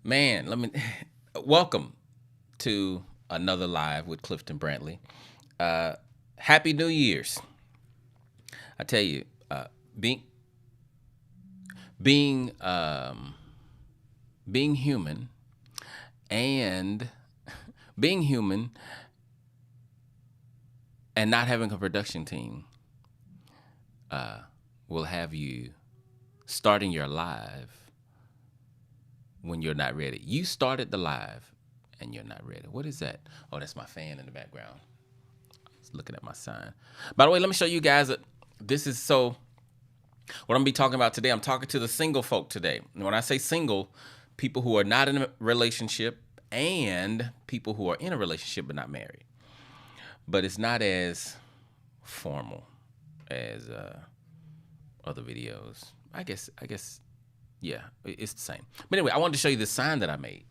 Man, let me welcome to another live with Clifton Brantley. Uh, Happy New Year's! I tell you, being being being human and being human and not having a production team will have you starting your live when you're not ready. You started the live and you're not ready. What is that? Oh, that's my fan in the background. Just looking at my sign. By the way, let me show you guys. This is so. What I'm gonna be talking about today. I'm talking to the single folk today. And when I say single, people who are not in a relationship and people who are in a relationship but not married. But it's not as formal as other videos. I guess. Yeah, it's the same. But anyway, I wanted to show you this sign that I made.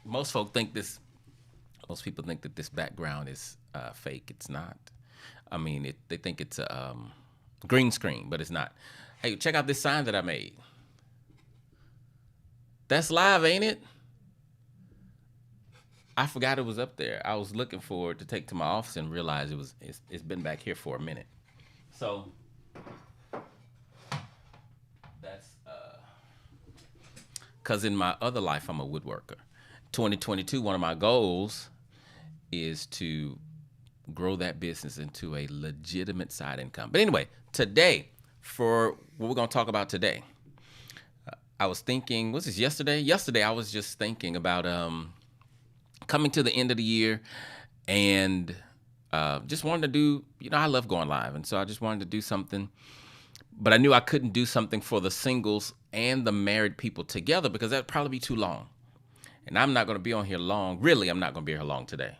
Most people think that this background is fake. It's not. I mean, they think it's a green screen, but it's not. Hey, check out this sign that I made. That's live, ain't it? I forgot it was up there. I was looking for it to take to my office and realized it's been back here for a minute. So that's because in my other life I'm a woodworker. 2022, one of my goals is to grow that business into a legitimate side income. But anyway, today, for what we're going to talk about today, I was thinking, was this yesterday? Yesterday, I was just thinking about coming to the end of the year and just wanted to do, I love going live. And so I just wanted to do something, but I knew I couldn't do something for the singles and the married people together because that'd probably be too long. And I'm not going to be on here long. Really, I'm not going to be here long today.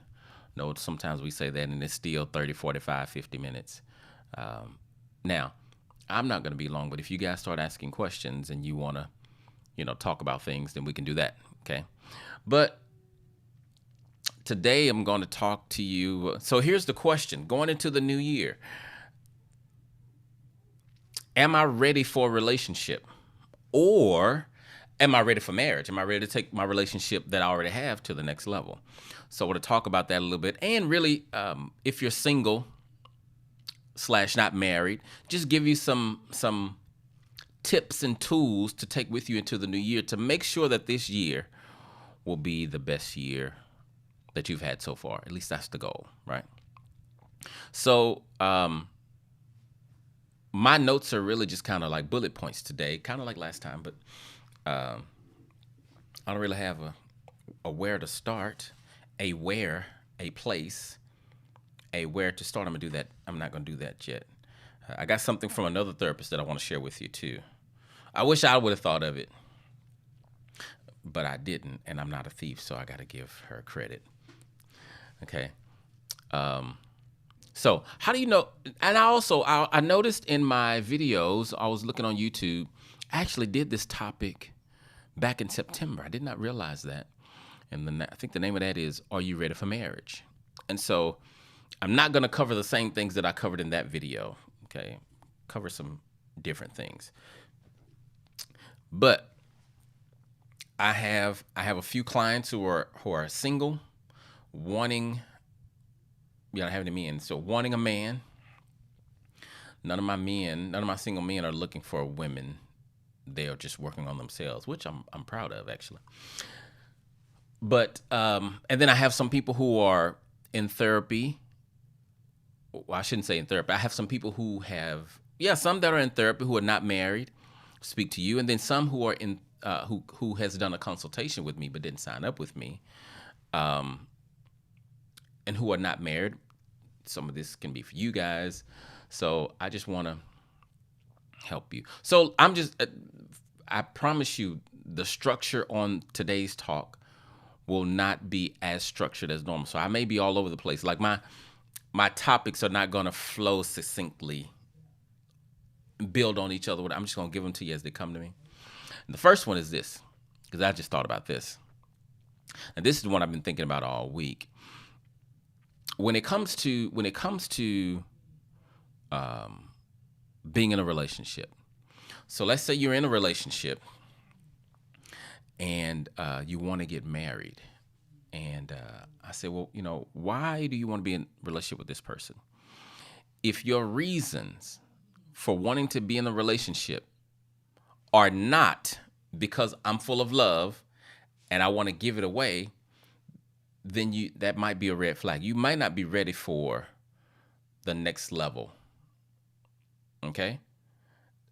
No, sometimes we say that and it's still 30, 45, 50 minutes. Now, I'm not going to be long, but if you guys start asking questions and you want to, talk about things, then we can do that, okay? But today I'm going to talk to you. So here's the question. Going into the new year, am I ready for a relationship? Or am I ready for marriage? Am I ready to take my relationship that I already have to the next level? So I want to talk about that a little bit. And really, if you're single / not married, just give you some tips and tools to take with you into the new year to make sure that this year will be the best year that you've had so far. At least that's the goal, right? So my notes are really just kind of like bullet points today, kind of like last time, but I don't really have a where to start, a where, a place, a where to start. I'm gonna do that. I'm not gonna do that yet. I got something from another therapist that I want to share with you too. I wish I would have thought of it, but I didn't, and I'm not a thief, so I got to give her credit. Okay. So how do you know? And I noticed in my videos, I was looking on YouTube, I actually did this topic back in September. I did not realize that. And I think the name of that is, Are You Ready for Marriage? And so I'm not going to cover the same things that I covered in that video. Okay. Cover some different things. But I have a few clients who are single, wanting, having a man. So wanting a man. None of my single men are looking for women. They are just working on themselves, which I'm proud of actually. But and then I have some people who are in therapy. Well, I shouldn't say in therapy. I have some people who have some that are in therapy who are not married, speak to you, and then some who are in who has done a consultation with me but didn't sign up with me, and who are not married. Some of this can be for you guys. So I just want to help you. So I promise you the structure on today's talk will not be as structured as normal. So I may be all over the place. Like my topics are not going to flow succinctly, build on each other. I'm just going to give them to you as they come to me. And the first one is this, because I just thought about this. And this is the one I've been thinking about all week. When it comes to being in a relationship. So let's say you're in a relationship and you want to get married. And I said, well, why do you want to be in a relationship with this person? If your reasons for wanting to be in a relationship are not because I'm full of love and I want to give it away, then that might be a red flag. You might not be ready for the next level. Okay?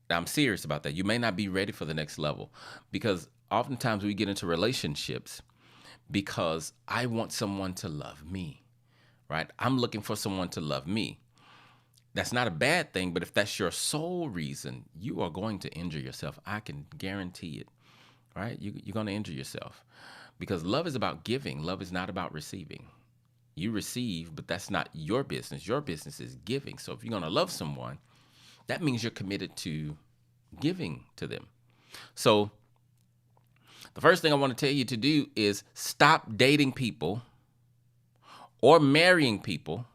Now, I'm serious about that. You may not be ready for the next level, because oftentimes we get into relationships because I want someone to love me, right? I'm looking for someone to love me. That's not a bad thing, but if that's your sole reason, you are going to injure yourself. I can guarantee it, right? You're going to injure yourself, because love is about giving. Love is not about receiving. You receive, but that's not your business. Your business is giving. So if you're going to love someone, that means you're committed to giving to them. So the first thing I want to tell you to do is stop dating people or marrying people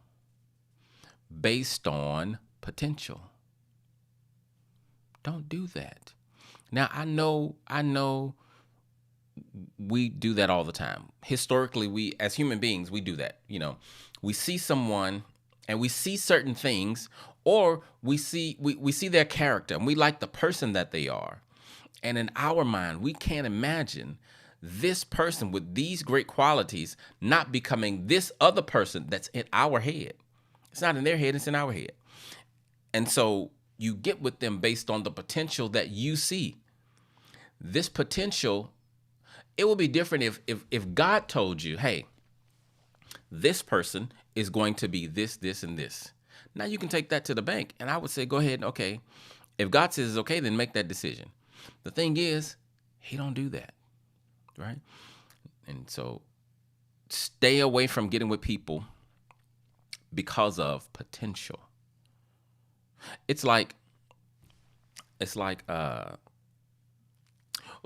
based on potential. Don't do that. Now, I know we do that all the time. Historically, we as human beings, we do that. We see someone and we see certain things, or we see their character and we like the person that they are. And in our mind, we can't imagine this person with these great qualities not becoming this other person that's in our head. It's not in their head, it's in our head. And so you get with them based on the potential that you see. This potential, it will be different if God told you, hey, this person is going to be this, this, and this. Now you can take that to the bank. And I would say, go ahead, okay. If God says it's okay, then make that decision. The thing is, he don't do that, right? And so stay away from getting with people because of potential.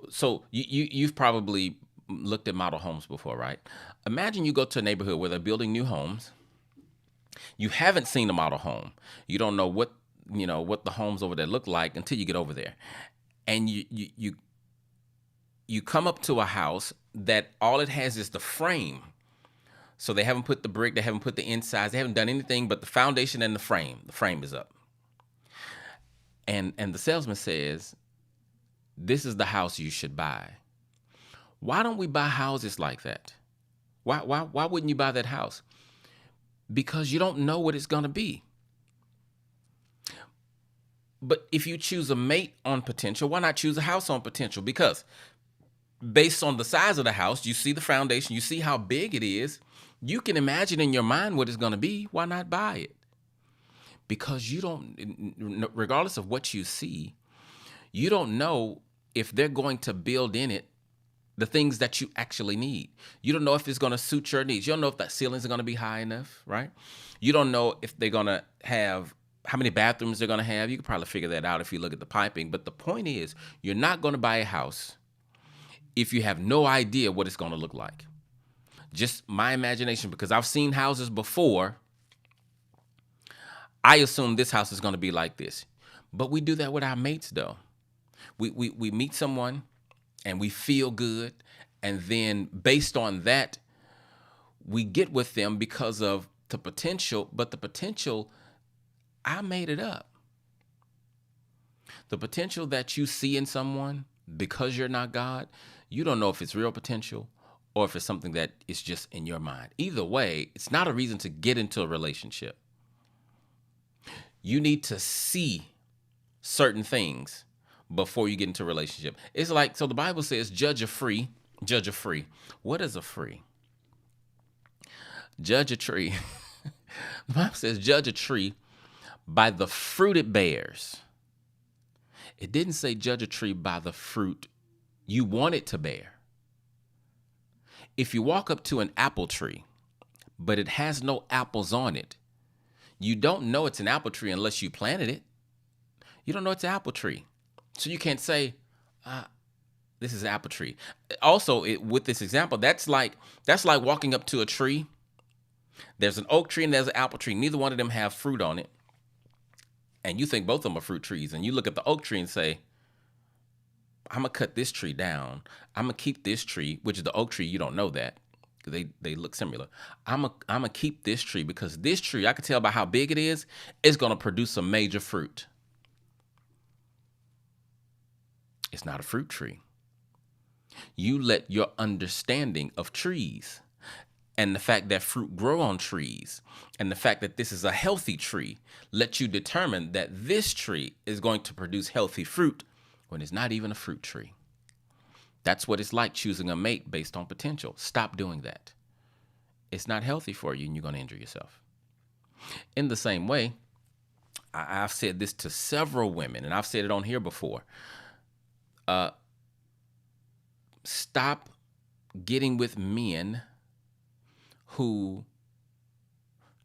So you've probably looked at model homes before, right? Imagine you go to a neighborhood where they're building new homes. You haven't seen a model home. You don't know what the homes over there look like until you get over there. And you come up to a house that all it has is the frame. So they haven't put the brick, they haven't put the insides, they haven't done anything but the foundation and the frame. The frame is up. And the salesman says, this is the house you should buy. Why don't we buy houses like that? Why wouldn't you buy that house? Because you don't know what it's going to be. But if you choose a mate on potential, why not choose a house on potential? Because based on the size of the house, you see the foundation, you see how big it is, you can imagine in your mind what it's going to be. Why not buy it? Because you don't, regardless of what you see, you don't know if they're going to build in it the things that you actually need. You don't know if it's going to suit your needs. You don't know if that ceilings are going to be high enough, right? You don't know if they're going to have how many bathrooms they're going to have. You could probably figure that out if you look at the piping. But the point is, you're not going to buy a house if you have no idea what it's going to look like. Just my imagination, because I've seen houses before. I assume this house is going to be like this. But we do that with our mates, though. We meet someone and we feel good. And then based on that, we get with them because of the potential. But the potential, I made it up. The potential that you see in someone, because you're not God, you don't know if it's real potential or if it's something that is just in your mind. Either way, it's not a reason to get into a relationship. You need to see certain things before you get into a relationship. It's like, so the Bible says, judge a free. What is a free? Judge a tree. The Bible says, judge a tree by the fruit it bears. It didn't say judge a tree by the fruit you want it to bear. If you walk up to an apple tree, but it has no apples on it, you don't know it's an apple tree unless you planted it. You don't know it's an apple tree. So you can't say, this is an apple tree. Also, with this example, that's like walking up to a tree. There's an oak tree and there's an apple tree. Neither one of them have fruit on it. And you think both of them are fruit trees. And you look at the oak tree and say, I'm gonna cut this tree down. I'm gonna keep this tree, which is the oak tree. You don't know that because they look similar. I'm gonna keep this tree because this tree, I can tell by how big it is, it's gonna produce some major fruit. It's not a fruit tree. You let your understanding of trees and the fact that fruit grow on trees and the fact that this is a healthy tree let you determine that this tree is going to produce healthy fruit when it's not even a fruit tree. That's what it's like choosing a mate based on potential. Stop doing that. It's not healthy for you and you're going to injure yourself. In the same way, I've said this to several women, and I've said it on here before. Stop getting with men who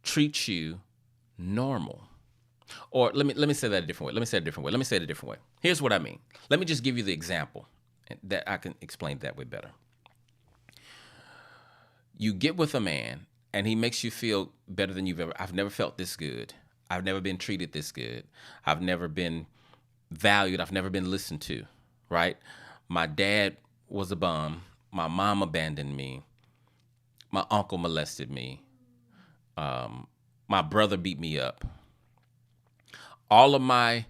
treat you normal. Or let me say that a different way. Let me say it a different way. Here's what I mean. Let me just give you the example that I can explain that way better. You get with a man and he makes you feel better than I've never felt this good. I've never been treated this good. I've never been valued. I've never been listened to, right? My dad was a bum. My mom abandoned me. My uncle molested me. My brother beat me up. All of my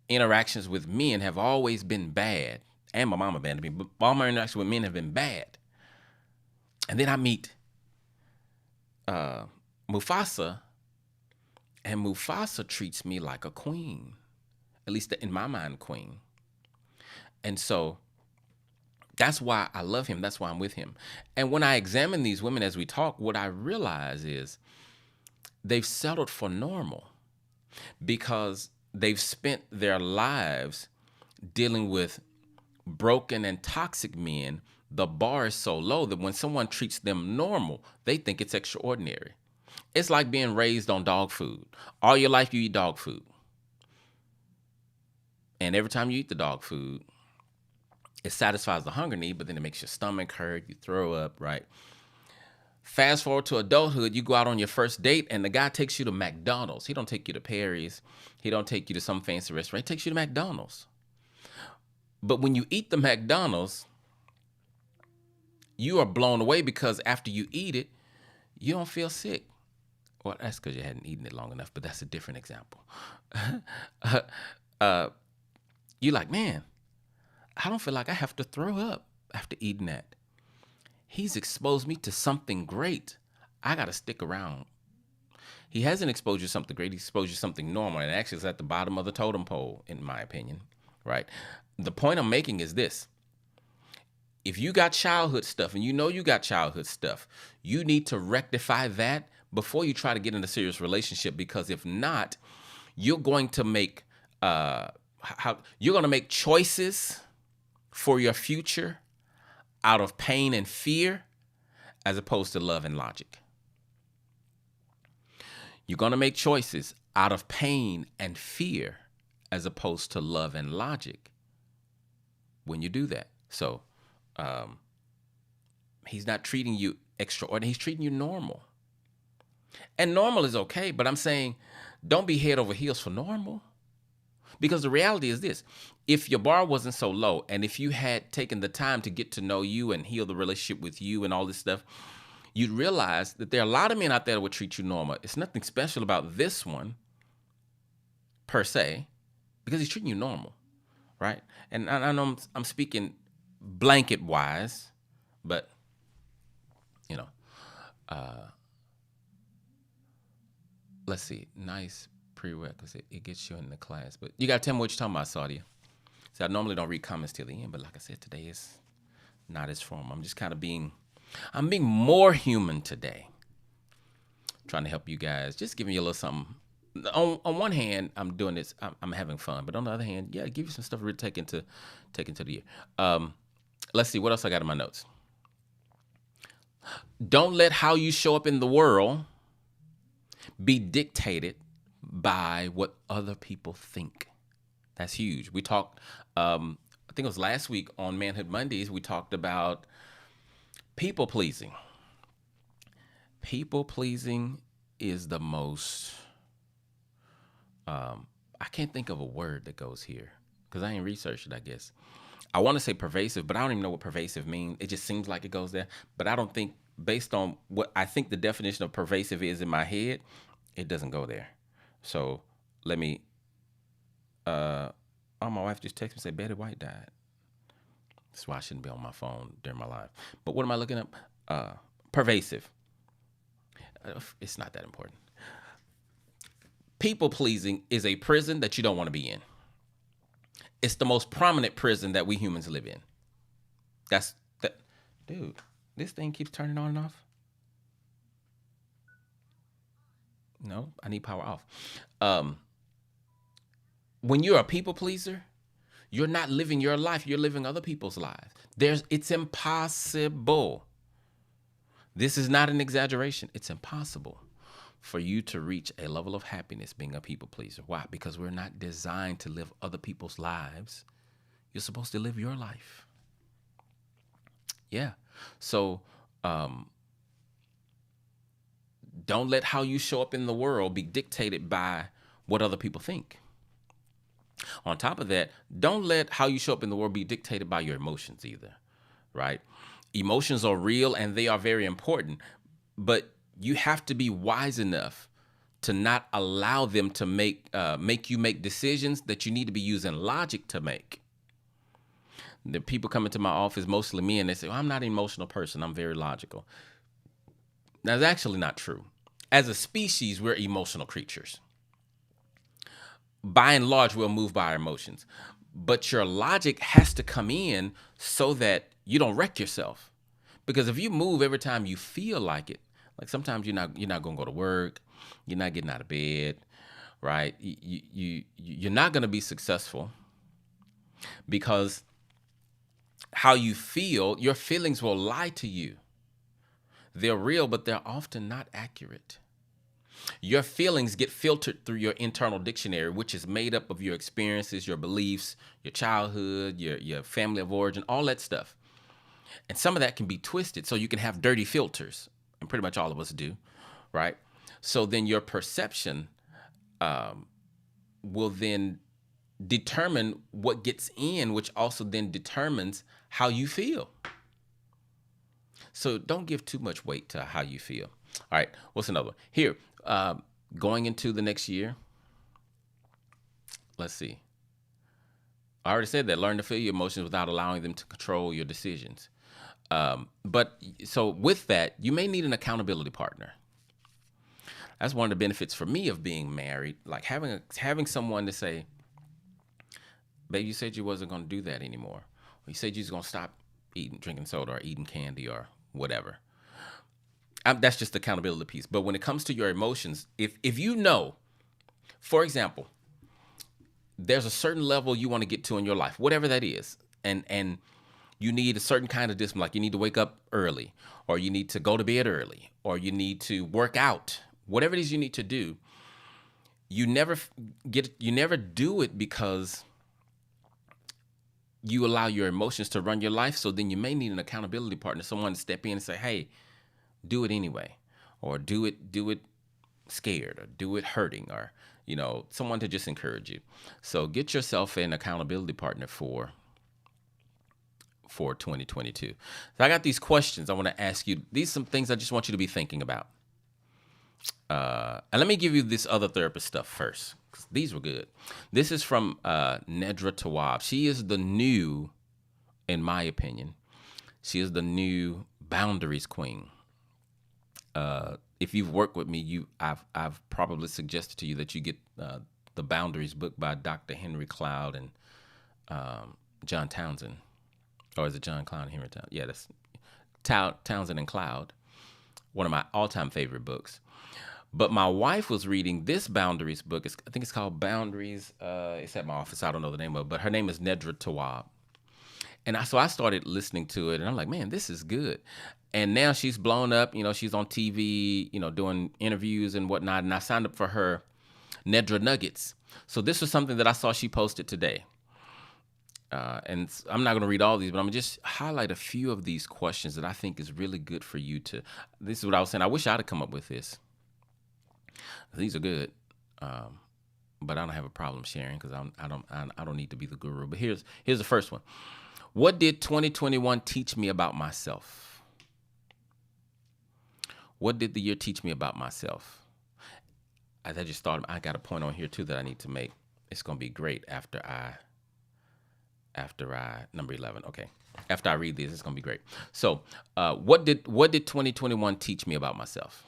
interactions with men have always been bad. And my mom abandoned me. But all my interactions with men have been bad. And then I meet Mufasa. And Mufasa treats me like a queen. At least in my mind, queen. And so that's why I love him. That's why I'm with him. And when I examine these women as we talk, what I realize is they've settled for normal because they've spent their lives dealing with broken and toxic men. The bar is so low that when someone treats them normal, they think it's extraordinary. It's like being raised on dog food. All your life you eat dog food. And every time you eat the dog food, it satisfies the hunger need, but then it makes your stomach hurt, you throw up, right? Fast forward to adulthood, you go out on your first date and the guy takes you to McDonald's. He don't take you to Perry's. He don't take you to some fancy restaurant. He takes you to McDonald's. But when you eat the McDonald's, you are blown away because after you eat it, you don't feel sick. Well, that's because you hadn't eaten it long enough, but that's a different example. You're like, man, I don't feel like I have to throw up after eating that. He's exposed me to something great. I got to stick around. He hasn't exposed you to something great. He's exposed you to something normal. And actually, it's at the bottom of the totem pole, in my opinion, right? The point I'm making is this. If you got childhood stuff and you know you got childhood stuff, you need to rectify that before you try to get in a serious relationship, because if not, you're going to make choices for your future out of pain and fear as opposed to love and logic. You're going to make choices out of pain and fear as opposed to love and logic when you do that. So he's not treating you extraordinary. He's treating you normal. And normal is okay, but I'm saying don't be head over heels for normal. Because the reality is this. If your bar wasn't so low, and if you had taken the time to get to know you and heal the relationship with you and all this stuff, you'd realize that there are a lot of men out there that would treat you normal. It's nothing special about this one, per se, because he's treating you normal, right? And I know I'm speaking blanket-wise, but, you know, let's see. Nice prerequisite. It gets you in the class. But you got to tell me what you're talking about, Saudia. So I normally don't read comments till the end, but like I said, today is not as formal. I'm just kind of being more human today. Trying to help you guys. Just giving you a little something. On one hand, I'm doing this. I'm having fun. But on the other hand, yeah, give you some stuff to really take into the year. Let's see. What else I got in my notes? Don't let how you show up in the world be dictated by what other people think. That's huge. We talked, I think it was last week on Manhood Mondays, we talked about people pleasing. People pleasing is the most, I can't think of a word that goes here because I ain't researched it, I guess. I want to say pervasive, but I don't even know what pervasive means. It just seems like it goes there. But I don't think, based on what I think the definition of pervasive is in my head, it doesn't go there. So let me, oh, my wife just texted me and said Betty White died. That's why I shouldn't be on my phone during my life. But what am I looking up? Pervasive. It's not that important. People pleasing is a prison that you don't want to be in. It's the most prominent prison that we humans live in. That's that. Dude, this thing keeps turning on and off. No, I need power off. When you're a people pleaser, you're not living your life. You're living other people's lives. It's impossible. This is not an exaggeration. It's impossible for you to reach a level of happiness being a people pleaser. Why? Because we're not designed to live other people's lives. You're supposed to live your life. Yeah. So don't let how you show up in the world be dictated by what other people think. On top of that, don't let how you show up in the world be dictated by your emotions either, right? Emotions are real and they are very important, but you have to be wise enough to not allow them to make you make decisions that you need to be using logic to make. The people come into my office, mostly men, they say, well, I'm not an emotional person. I'm very logical. That's actually not true. As a species, we're emotional creatures. By and large, we'll move by our emotions. But your logic has to come in so that you don't wreck yourself. Because if you move every time you feel like it, like sometimes you're not going to go to work, you're not getting out of bed, right? You're not going to be successful because how you feel, your feelings will lie to you. They're real, but they're often not accurate. Your feelings get filtered through your internal dictionary, which is made up of your experiences, your beliefs, your childhood, your family of origin, all that stuff. And some of that can be twisted, so you can have dirty filters, and pretty much all of us do, right? So then your perception will then determine what gets in, which also then determines how you feel. So don't give too much weight to how you feel. All right, what's another one? Here, going into the next year, let's see. I already said that. Learn to feel your emotions without allowing them to control your decisions. But so with that, you may need an accountability partner. That's one of the benefits for me of being married, like having someone to say, babe, you said you wasn't going to do that anymore. Or you said you was going to stop drinking soda or eating candy or whatever. That's just the accountability piece. But when it comes to your emotions, if you know, for example, there's a certain level you want to get to in your life, whatever that is, and you need a certain kind of discipline, like you need to wake up early, or you need to go to bed early, or you need to work out, whatever it is you need to do, you never do it because you allow your emotions to run your life. So then you may need an accountability partner, someone to step in and say, hey, do it anyway, or do it scared, or do it hurting, or, someone to just encourage you. So get yourself an accountability partner for 2022. So I got these questions I want to ask you. These are some things I just want you to be thinking about. And let me give you this other therapist stuff first, 'cause these were good. This is from Nedra Tawwab. She is the new, in my opinion, she is the new boundaries queen. If you've worked with me, I've probably suggested to you that you get the Boundaries book by Dr. Henry Cloud and John Townsend. Or is it John Cloud and Henry Townsend? Yeah, that's Townsend and Cloud. One of my all-time favorite books. But my wife was reading this Boundaries book. I think it's called Boundaries. It's at my office. I don't know the name of it. But her name is Nedra Tawwab. And so I started listening to it. And I'm like, man, this is good. And now she's blown up. She's on TV, doing interviews and whatnot. And I signed up for her Nedra Nuggets. So this was something that I saw she posted today. And I'm not going to read all these, but I'm going to just highlight a few of these questions that I think is really good for you to. This is what I was saying. I wish I'd have come up with this. These are good, but I don't have a problem sharing because I don't need to be the guru. But here's the first one. What did 2021 teach me about myself? What did the year teach me about myself? I just thought I got a point on here too that I need to make. It's going to be great after I number 11. Okay. After I read this, it's going to be great. So, what did 2021 teach me about myself?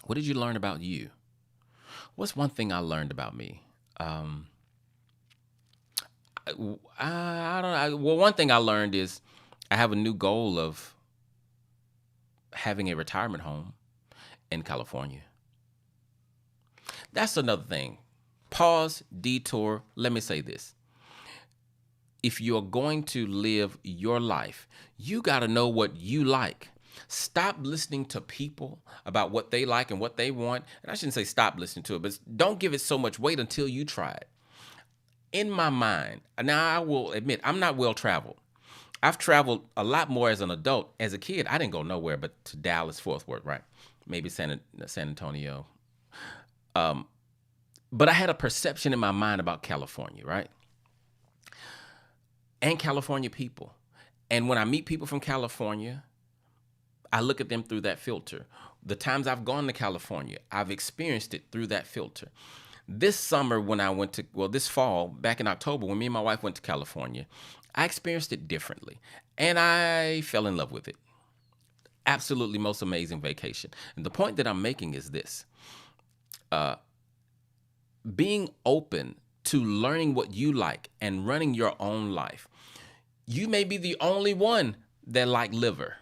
What did you learn about you? What's one thing I learned about me? I don't know. Well, one thing I learned is I have a new goal of having a retirement home in California. That's another thing. Pause, detour. Let me say this. If you're going to live your life, you got to know what you like. Stop listening to people about what they like and what they want. And I shouldn't say stop listening to it, but don't give it so much weight until you try it. In my mind, now I will admit, I'm not well traveled. I've traveled a lot more as an adult. As a kid, I didn't go nowhere but to Dallas, Fort Worth, right? Maybe San Antonio. But I had a perception in my mind about California, right? And California people. And when I meet people from California, I look at them through that filter. The times I've gone to California, I've experienced it through that filter. This summer when I went to, this fall, back in October, when me and my wife went to California, I experienced it differently. And I fell in love with it. Absolutely most amazing vacation. And the point that I'm making is this. Being open to learning what you like and running your own life. You may be the only one that like liver.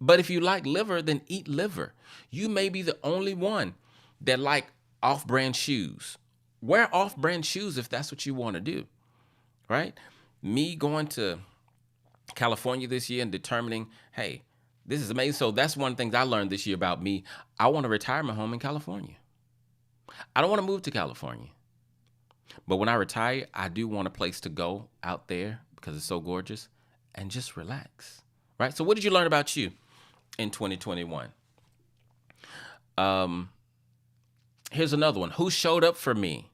But if you like liver, then eat liver. You may be the only one that like off-brand shoes. Wear off-brand shoes if that's what you want to do, right? Me going to California this year and determining, hey, this is amazing. So that's one of the things I learned this year about me. I want to retire my home in California. I don't want to move to California. But when I retire, I do want a place to go out there because it's so gorgeous and just relax, right? So what did you learn about you in 2021? Here's another one. Who showed up for me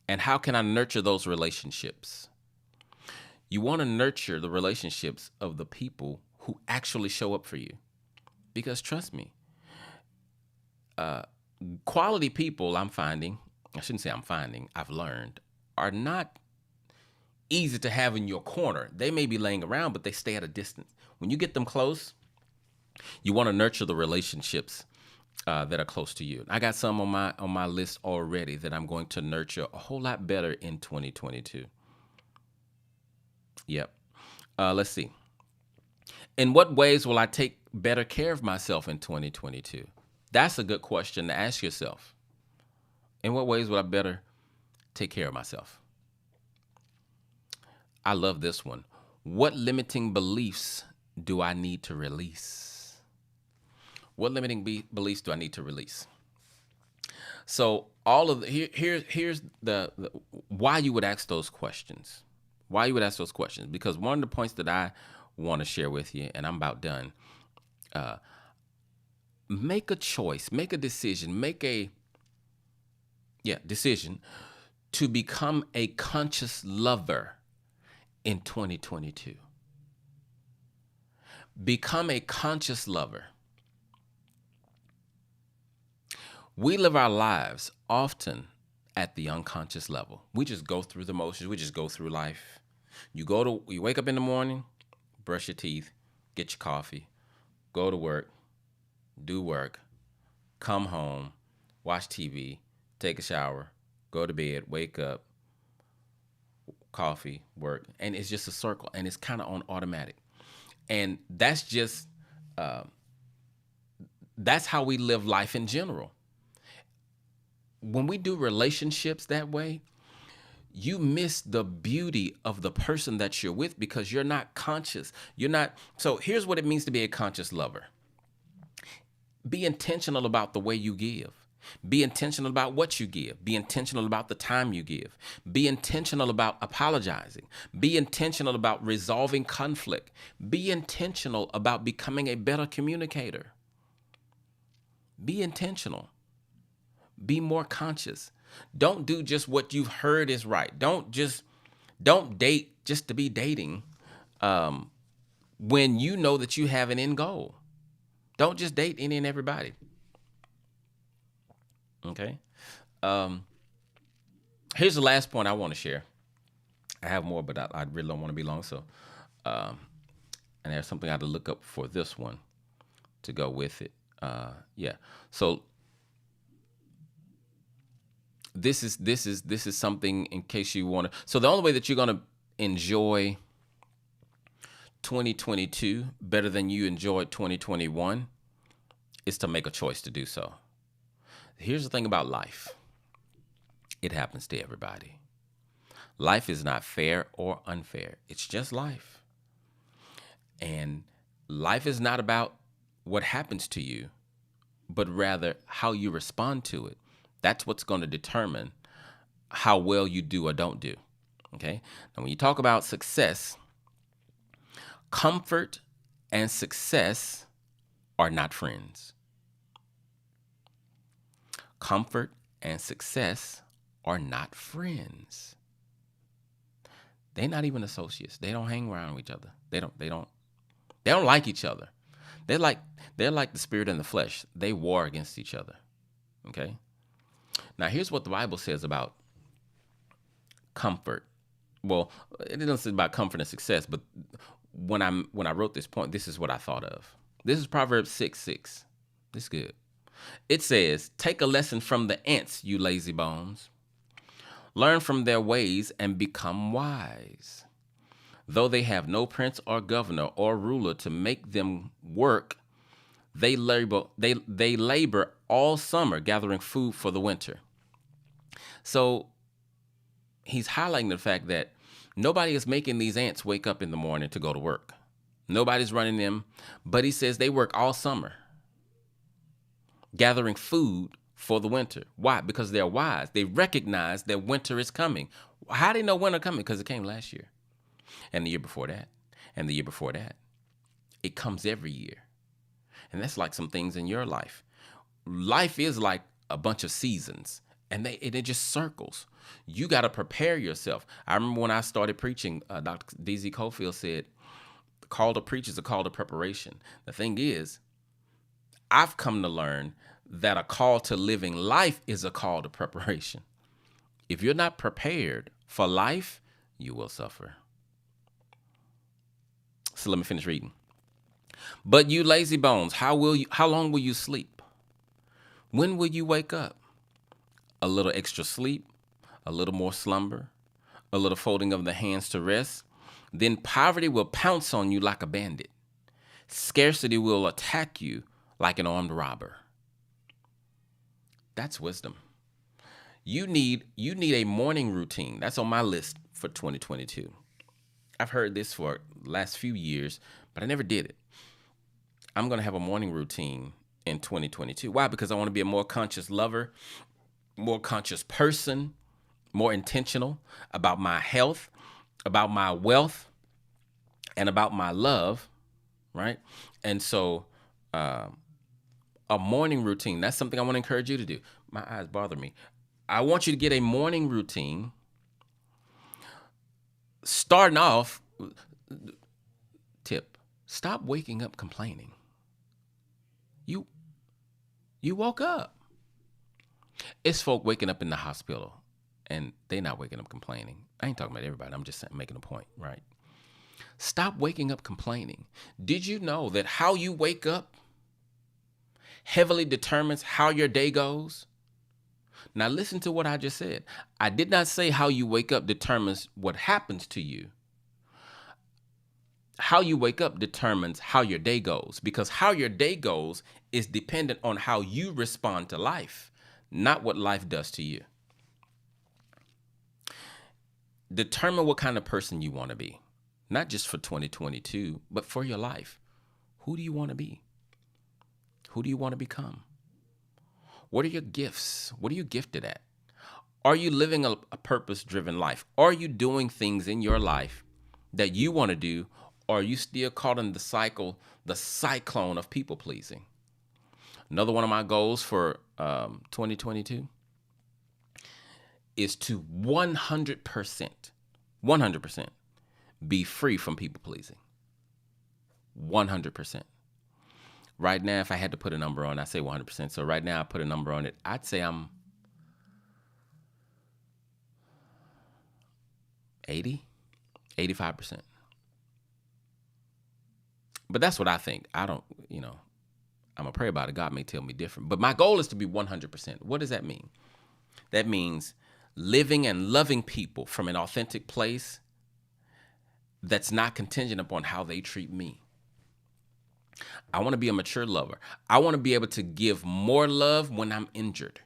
and how can I nurture those relationships? You want to nurture the relationships of the people who actually show up for you. Because trust me, quality people I've learned, are not easy to have in your corner. They may be laying around, but they stay at a distance. When you get them close, you want to nurture the relationships that are close to you. I got some on my list already that I'm going to nurture a whole lot better in 2022. Yep. Let's see. In what ways will I take better care of myself in 2022? That's a good question to ask yourself. In what ways will I better take care of myself? I love this one. What limiting beliefs do I need to release? What limiting beliefs do I need to release? So here's the why you would ask those questions. Why you would ask those questions? Because one of the points that I want to share with you, and I'm about done, make a choice, make a decision, decision to become a conscious lover in 2022. Become a conscious lover. We live our lives often at the unconscious level. We just go through the motions. We just go through life. You wake up in the morning, brush your teeth, get your coffee, go to work, do work, come home, watch TV, take a shower, go to bed, wake up, coffee, work. And it's just a circle. And it's kind of on automatic. And that's just, that's how we live life in general. When we do relationships that way, you miss the beauty of the person that you're with because you're not conscious. So here's what it means to be a conscious lover. Be intentional about the way you give. Be intentional about what you give. Be intentional about the time you give. Be intentional about apologizing. Be intentional about resolving conflict. Be intentional about becoming a better communicator. Be intentional. Be more conscious. Don't do just what you've heard is right. Don't date just to be dating. when you know that you have an end goal. Don't just date any and everybody. Okay. Here's the last point I want to share. I have more, but I really don't want to be long. So, and there's something I had to look up for this one to go with it. Yeah. So this is something in case you want to. So the only way that you're going to enjoy 2022 better than you enjoyed 2021 is to make a choice to do so. Here's the thing about life. It happens to everybody. Life is not fair or unfair. It's just life. And life is not about what happens to you, but rather how you respond to it. That's what's going to determine how well you do or don't do. Okay? Now, when you talk about success, comfort and success are not friends. Comfort and success are not friends. They're not even associates. They don't hang around with each other. They don't like each other. They're like the spirit and the flesh. They war against each other. Okay? Now here's what the Bible says about comfort. Well, it doesn't say about comfort and success, but when I wrote this point, this is what I thought of. This is Proverbs 6:6. This is good. It says, "Take a lesson from the ants, you lazy bones. Learn from their ways and become wise. Though they have no prince or governor or ruler to make them work, they labor all summer gathering food for the winter." So he's highlighting the fact that nobody is making these ants wake up in the morning to go to work. Nobody's running them, but he says they work all summer gathering food for the winter. Why? Because they're wise. They recognize that winter is coming. How do they know winter coming? Because it came last year and the year before that and the year before that. It comes every year. And that's like some things in your life. Life is like a bunch of seasons, and it just circles. You got to prepare yourself. I remember when I started preaching, Dr. D.Z. Cofield said, "The call to preach is a call to preparation." The thing is, I've come to learn that a call to living life is a call to preparation. If you're not prepared for life, you will suffer. So let me finish reading. "But you lazy bones, how long will you sleep? When will you wake up? A little extra sleep, a little more slumber, a little folding of the hands to rest. Then poverty will pounce on you like a bandit. Scarcity will attack you like an armed robber." That's wisdom. You need a morning routine. That's on my list for 2022. I've heard this for the last few years, but I never did it. I'm going to have a morning routine in 2022. Why? Because I want to be a more conscious lover, more conscious person, more intentional about my health, about my wealth, and about my love, right? And so a morning routine, that's something I want to encourage you to do. My eyes bother me. I want you to get a morning routine. Starting off, tip, stop waking up complaining. You woke up. It's folk waking up in the hospital and they not waking up complaining. I ain't talking about everybody. I'm just making a point, right? Stop waking up complaining. Did you know that how you wake up heavily determines how your day goes? Now listen to what I just said. I did not say how you wake up determines what happens to you. How you wake up determines how your day goes, because how your day goes is dependent on how you respond to life, not what life does to you. Determine what kind of person you want to be, not just for 2022, but for your life. Who do you want to be? Who do you want to become? What are your gifts? What are you gifted at? Are you living a purpose-driven life? Are you doing things in your life that you want to do, or are you still caught in the cyclone of people-pleasing? Another one of my goals for 2022 is to 100% be free from people pleasing. 100%. Right now, if I had to put a number on, I say 100%. So right now, I put a number on it. I'd say I'm 80, 85%. But that's what I think. I don't, I'm going to pray about it. God may tell me different. But my goal is to be 100%. What does that mean? That means living and loving people from an authentic place that's not contingent upon how they treat me. I want to be a mature lover. I want to be able to give more love when I'm injured.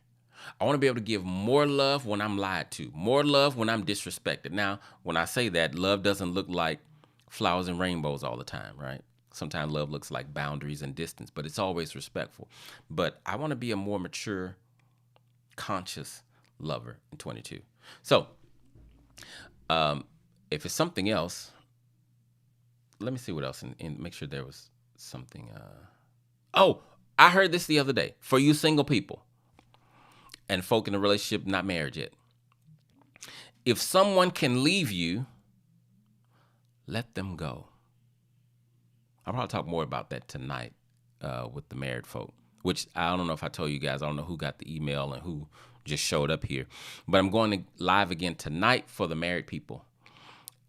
I want to be able to give more love when I'm lied to, more love when I'm disrespected. Now, when I say that, love doesn't look like flowers and rainbows all the time, right? Sometimes love looks like boundaries and distance, but it's always respectful. But I want to be a more mature, conscious lover in 22. So, if it's something else, let me see what else and make sure there was something. Oh, I heard this the other day. For you single people and folk in a relationship not married yet, if someone can leave you, let them go. I'll probably talk more about that tonight with the married folk, which I don't know if I told you guys. I don't know who got the email and who just showed up here. But I'm going to live again tonight for the married people.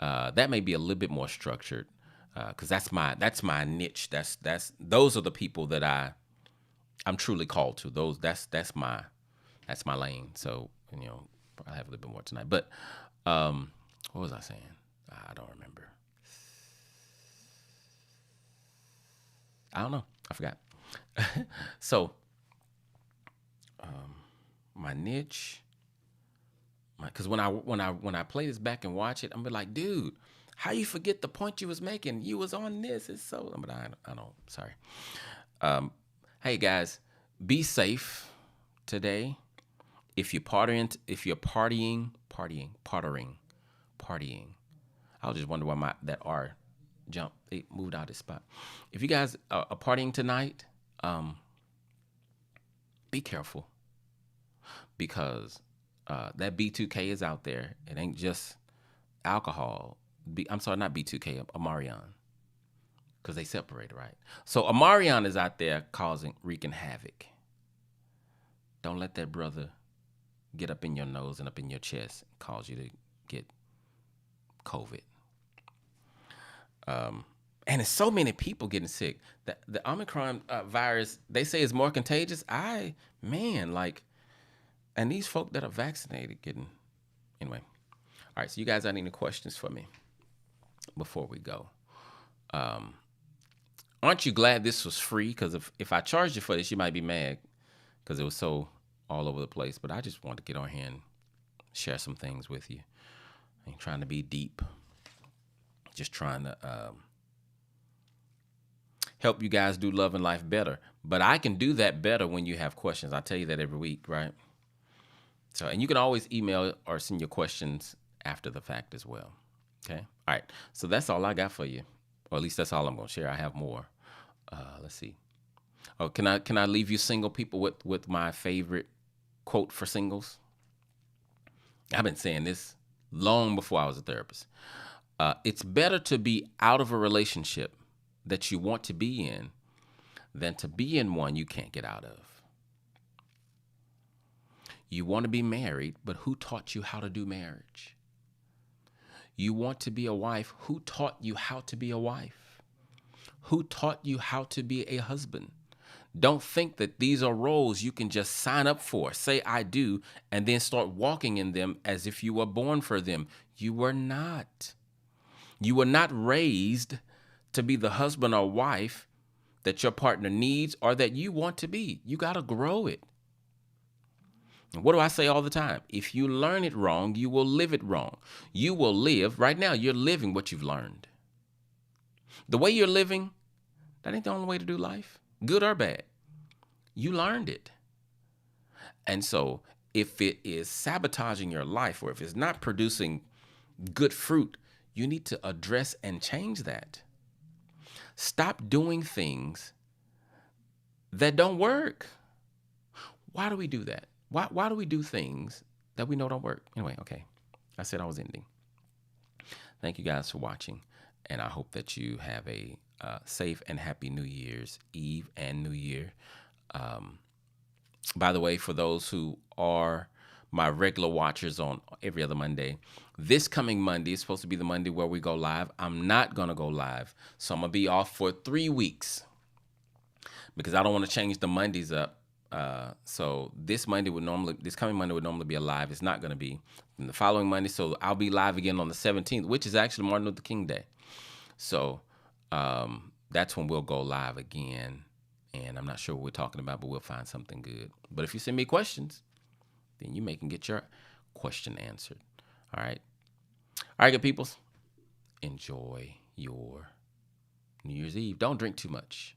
That may be a little bit more structured because that's my niche. Those are the people that I'm truly called to. That's my lane. So probably have a little bit more tonight. But what was I saying? I don't remember. I don't know. I forgot. So, my niche, because when I play this back and watch it, I'm be like, dude, how you forget the point you was making? You was on this. It's so, but I don't. Sorry. Hey guys, be safe today. If you're partying, I'll just wonder why that R jump. It moved out of its spot. If you guys are partying tonight, be careful because that B2K is out there. It ain't just alcohol. I'm sorry, not B2K, Amarion, because they separated, right? So Amarion is out there wreaking havoc. Don't let that brother get up in your nose and up in your chest and cause you to get COVID. And it's so many people getting sick. The Omicron virus, they say, is more contagious. And these folk that are vaccinated getting, anyway. All right, so you guys have any questions for me before we go? Aren't you glad this was free? Because if I charged you for this, you might be mad because it was so all over the place. But I just want to get on here and share some things with you. I ain't trying to be deep. Just trying to help you guys do love and life better. But I can do that better when you have questions. I tell you that every week, right? So, and you can always email or send your questions after the fact as well. Okay. All right. So that's all I got for you, or at least that's all I'm going to share. I have more. Let's see. Oh, can I leave you single people with my favorite quote for singles? I've been saying this long before I was a therapist. It's better to be out of a relationship that you want to be in than to be in one you can't get out of. You want to be married, but who taught you how to do marriage? You want to be a wife. Who taught you how to be a wife? Who taught you how to be a husband? Don't think that these are roles you can just sign up for, say I do, and then start walking in them as if you were born for them. You were not. You were not raised to be the husband or wife that your partner needs or that you want to be. You got to grow it. And what do I say all the time? If you learn it wrong, you will live it wrong. You will live, right now, you're living what you've learned. The way you're living, that ain't the only way to do life, good or bad. You learned it. And so if it is sabotaging your life or if it's not producing good fruit, you need to address and change that. Stop doing things that don't work. Why do we do that? Why do we do things that we know don't work? Anyway, okay. I said I was ending. Thank you guys for watching, and I hope that you have a safe and happy New Year's Eve and New Year. By the way, for those who are my regular watchers on every other Monday, this coming Monday is supposed to be the Monday where we go live. I'm not going to go live, so I'm going to be off for 3 weeks because I don't want to change the Mondays up. So this coming Monday would normally be a live. It's not going to be. And the following Monday, so I'll be live again on the 17th, which is actually Martin Luther King Day. So that's when we'll go live again. And I'm not sure what we're talking about, but we'll find something good. But if you send me questions, then you can get your question answered. All right. All right, good peoples. Enjoy your New Year's Eve. Don't drink too much.